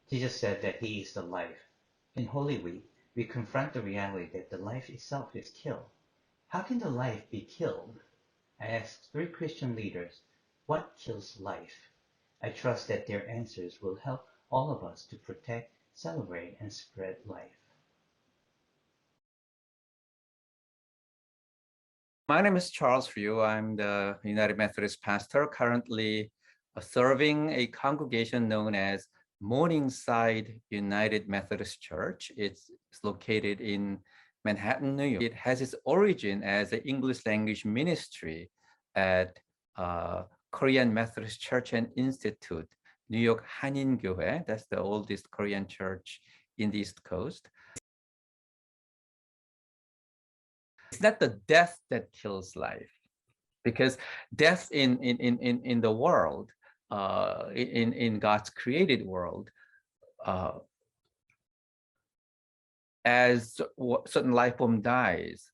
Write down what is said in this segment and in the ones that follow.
Jesus said that he is the life. In Holy Week, we confront the reality that the life itself is killed. How can the life be killed? I asked three Christian leaders, what kills life? I trust that their answers will help all of us to protect, celebrate, and spread life. My name is Charles Ryu. I'm the United Methodist pastor, currently serving a congregation known as Morningside United Methodist Church. It's located in Manhattan, New York. It has its origin as an English language ministry at Korean Methodist Church and Institute, New York 한인교회. That's the oldest Korean church in the East Coast. It's not the death that kills life, because death in the world, in God's created world, as certain life form dies,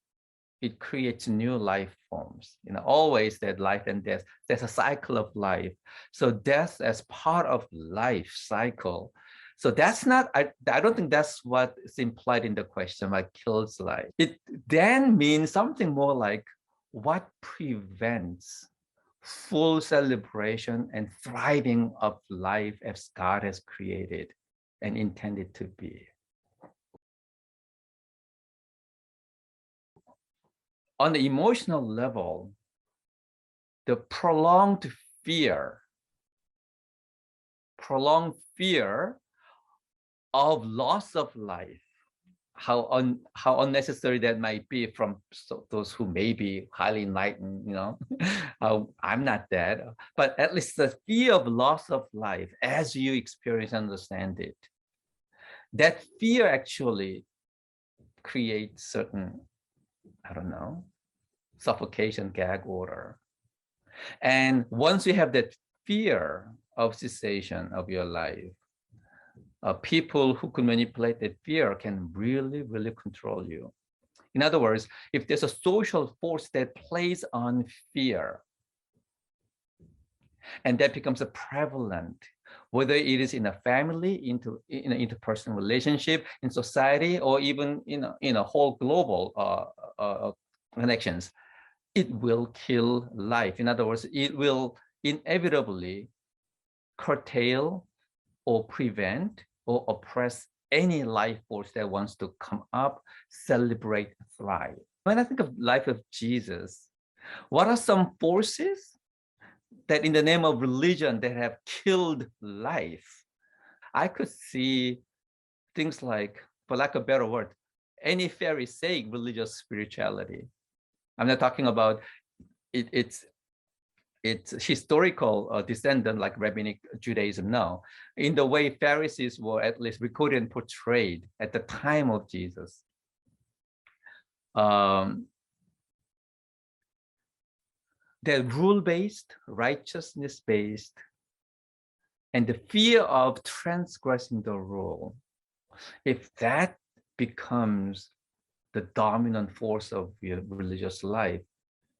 it creates new life forms. Always that life and death, there's a cycle of life. So death as part of life cycle. So that's not, I don't think that's what is implied in the question, like kills life. It then means something more like what prevents full celebration and thriving of life as God has created and intended to be. On the emotional level, the prolonged fear of loss of life, how unnecessary that might be from those who may be highly enlightened, I'm not that, but at least the fear of loss of life as you experience and understand it, that fear actually creates certain, I don't know, suffocation, gag order. And once you have that fear of cessation of your life, people who can manipulate that fear can really, really control you. In other words, if there's a social force that plays on fear, and that becomes a prevalent, whether it is in a family, in an interpersonal relationship, in society, or even in a whole global connections, it will kill life. In other words, it will inevitably curtail or prevent or oppress any life force that wants to come up, celebrate, thrive. When I think of life of Jesus, what are some forces that in the name of religion that have killed life? I could see things like, for lack of a better word, any Pharisaic religious spirituality. I'm not talking about it's historical descendant like rabbinic Judaism. No, in the way Pharisees were at least recorded and portrayed at the time of Jesus. They're rule-based, righteousness-based, and the fear of transgressing the rule. If that becomes the dominant force of your religious life,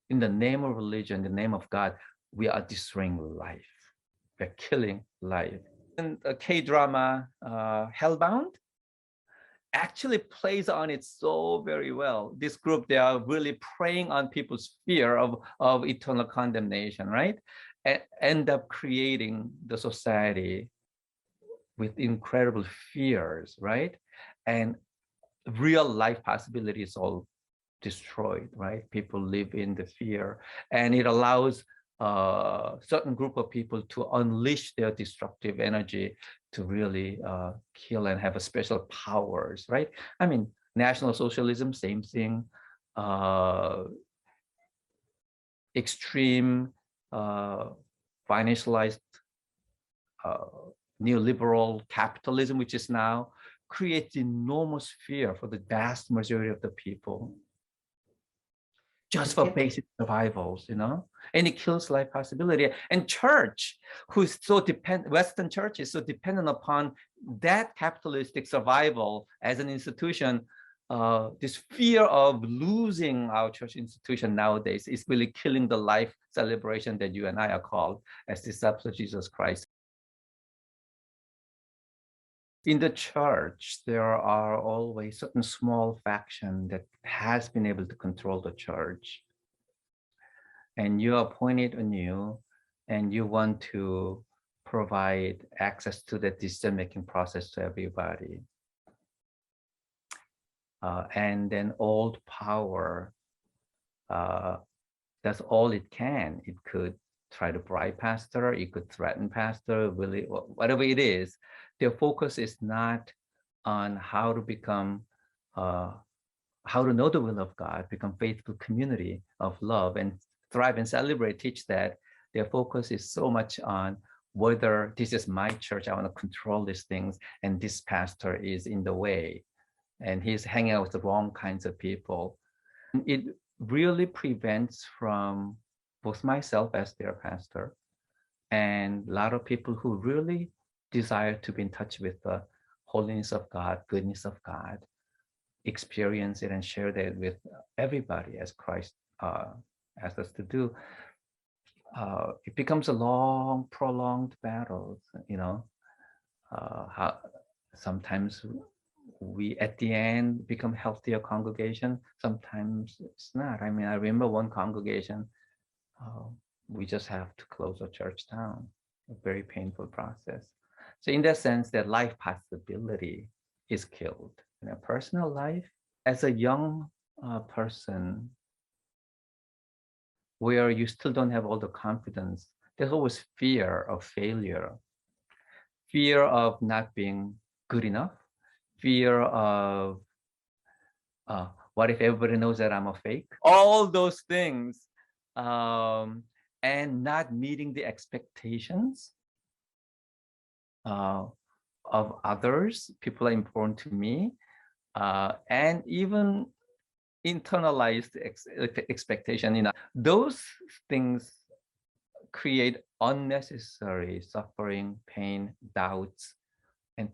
in the name of religion, in the name of God, we are destroying life. We're killing life. And a K-drama, Hellbound, actually plays on it so very well. This group, they are really preying on people's fear of eternal condemnation, right? And end up creating the society with incredible fears, right? And real life possibilities all destroyed, right? People live in the fear, and it allows a certain group of people to unleash their destructive energy to really kill and have a special powers, right? I mean, National Socialism, same thing. Extreme financialized neoliberal capitalism, which is now, creates enormous fear for the vast majority of the people, just for basic survivals, and it kills life possibility. And church, who's so Western church is so dependent upon that capitalistic survival as an institution, this fear of losing our church institution nowadays is really killing the life celebration that you and I are called as disciples of Jesus Christ. In the church, there are always certain small faction that has been able to control the church. And you are appointed anew, and you want to provide access to the decision-making process to everybody. And then old power does all it can. It could try to bribe pastor, it could threaten pastor, really, whatever it is. Their focus is not on how to become, how to know the will of God, become faithful community of love and thrive and celebrate, teach that. Their focus is so much on whether this is my church, I want to control these things, and this pastor is in the way, and he's hanging out with the wrong kinds of people. It really prevents from both myself as their pastor and a lot of people who really desire to be in touch with the holiness of God, goodness of God, experience it and share that with everybody as Christ asked us to do. It becomes a long, prolonged battle, you know. How sometimes we at the end become healthier congregation, sometimes it's not. I mean, I remember one congregation, we just have to close a church down, a very painful process. So in that sense, that life possibility is killed. In a personal life, as a young person, where you still don't have all the confidence, there's always fear of failure, fear of not being good enough, fear of what if everybody knows that I'm a fake? All those things, and not meeting the expectations of others. People are important to me, and even internalized expectation. You know, those things create unnecessary suffering, pain, doubts, and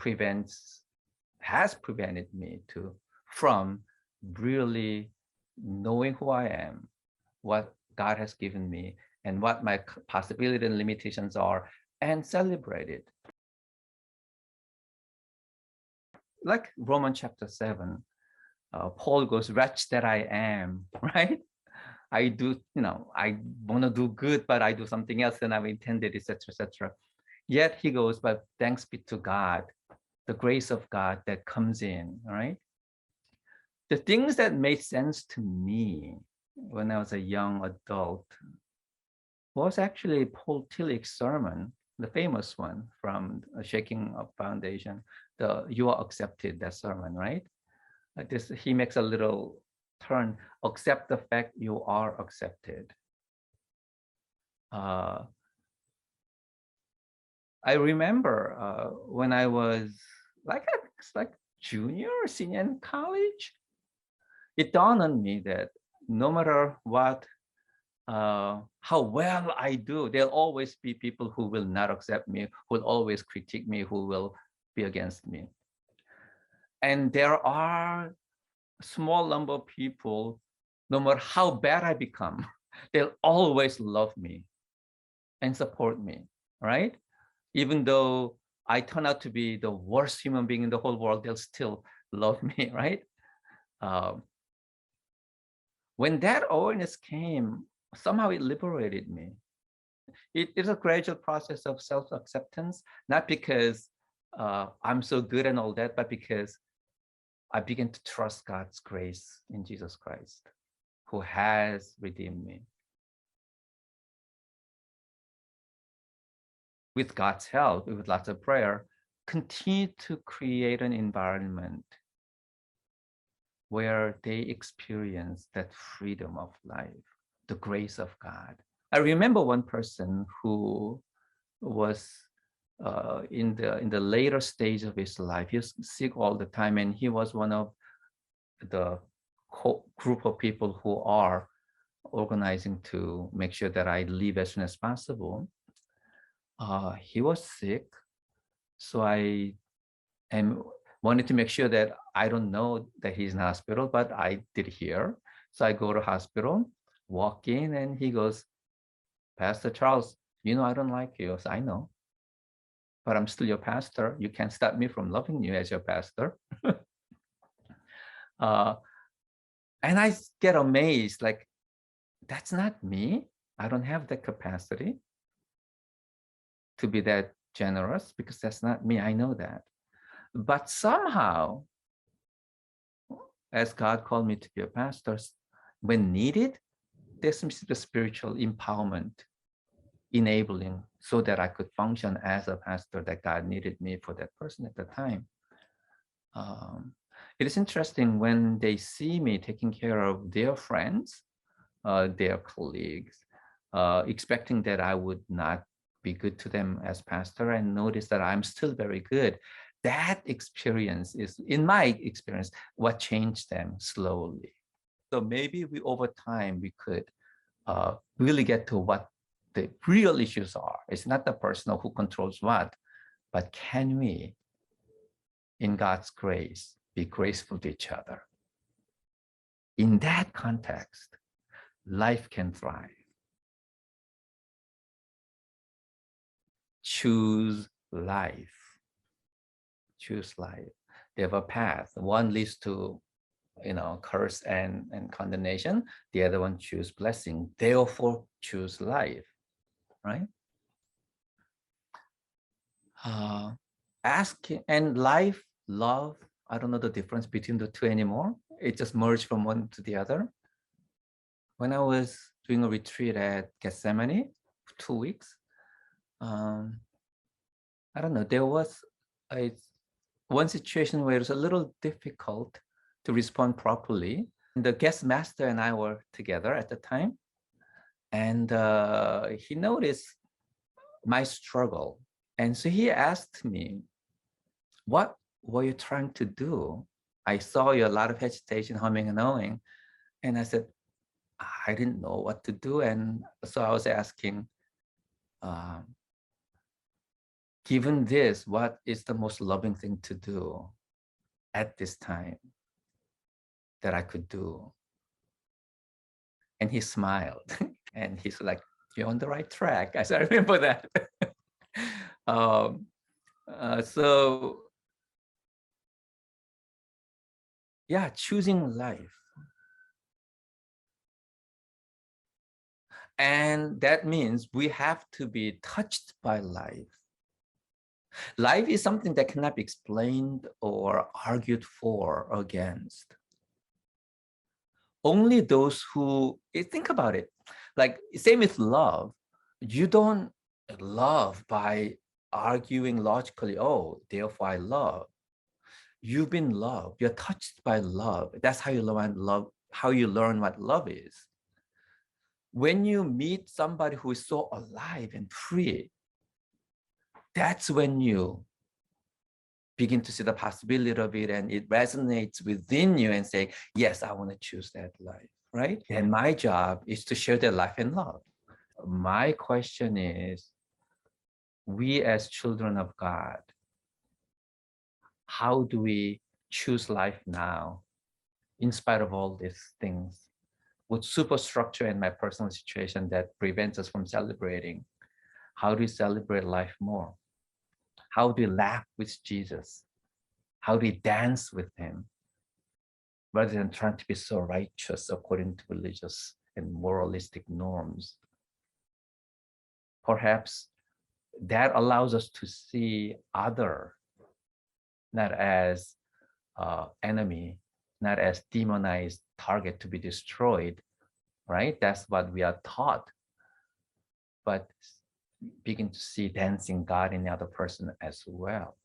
has prevented me from really knowing who I am, what God has given me, and what my possibilities and limitations are, and celebrate it. Like Romans chapter 7, Paul goes, "Wretch that I am," right? I do, you know, I want to do good, but I do something else than I've intended, etc., etc. Yet he goes, "But thanks be to God, the grace of God that comes in," right? The things that made sense to me when I was a young adult was actually Paul Tillich's sermon, the famous one from Shaking Up Foundation, the "You Are Accepted," that sermon, right? He makes a little turn, accept the fact you are accepted. I remember when I was like junior or senior in college, it dawned on me that no matter what, how well I do, there'll always be people who will not accept me, who will always critique me, who will be against me. And there are a small number of people, no matter how bad I become, they'll always love me and support me, right? Even though I turn out to be the worst human being in the whole world, they'll still love me, right? When that awareness came, somehow it liberated me. It is a gradual process of self-acceptance, not because I'm so good and all that, but because I begin to trust God's grace in Jesus Christ, who has redeemed me. With God's help, with lots of prayer, continue to create an environment where they experience that freedom of life, the grace of God. I remember one person who was in the later stage of his life. He was sick all the time, and he was one of the group of people who are organizing to make sure that I leave as soon as possible. He was sick, so I wanted to make sure that I don't know that he's in hospital, but I did hear. So I go to hospital, walk in, and he goes, "Pastor Charles, you know I don't like you." So I know. but I'm still your pastor. You can't stop me from loving you as your pastor. And I get amazed, like, that's not me. I don't have the capacity to be that generous because that's not me. I know that. But somehow, as God called me to be a pastor, when needed, there seems to be spiritual empowerment enabling so that I could function as a pastor that God needed me for that person at the time. It is interesting when they see me taking care of their friends, their colleagues, expecting that I would not be good to them as pastor, and notice that I'm still very good. That experience is, in my experience, what changed them slowly. So maybe over time, we could really get to what the real issues are. It's not the person who controls what, but can we, in God's grace, be graceful to each other? In that context, life can thrive. Choose life. Choose life. They have a path. One leads to, curse and condemnation. The other one choose blessing. Therefore, choose life. Right? And life, love, I don't know the difference between the two anymore. It just merged from one to the other. When I was doing a retreat at Gethsemane, 2 weeks, I don't know, there was one situation where it was a little difficult to respond properly. The guest master and I were together at the time, and he noticed my struggle. And so he asked me, what were you trying to do? I saw you a lot of hesitation, humming and hawing. And I said, I didn't know what to do. And so I was asking, given this, what is the most loving thing to do at this time that I could do? And he smiled and he's like, you're on the right track. I said, I remember that. So yeah, choosing life. And that means we have to be touched by life. Life is something that cannot be explained or argued for or against. Only those who, think about it, like same with love. You don't love by arguing logically, oh, therefore I love. You've been loved. You're touched by love. That's how you learn love, how you learn what love is. When you meet somebody who is so alive and free, that's when you begin to see the possibility of it, and it resonates within you and say, yes, I want to choose that life, right? And my job is to share that life and love. My question is, we as children of God, how do we choose life now in spite of all these things with superstructure in my personal situation that prevents us from celebrating? How do we celebrate life more? How do we laugh with Jesus? How do we dance with him rather than trying to be so righteous according to religious and moralistic norms? Perhaps that allows us to see other not as enemy, not as demonized target to be destroyed, right? That's what we are taught. But begin to see dancing God in the other person as well.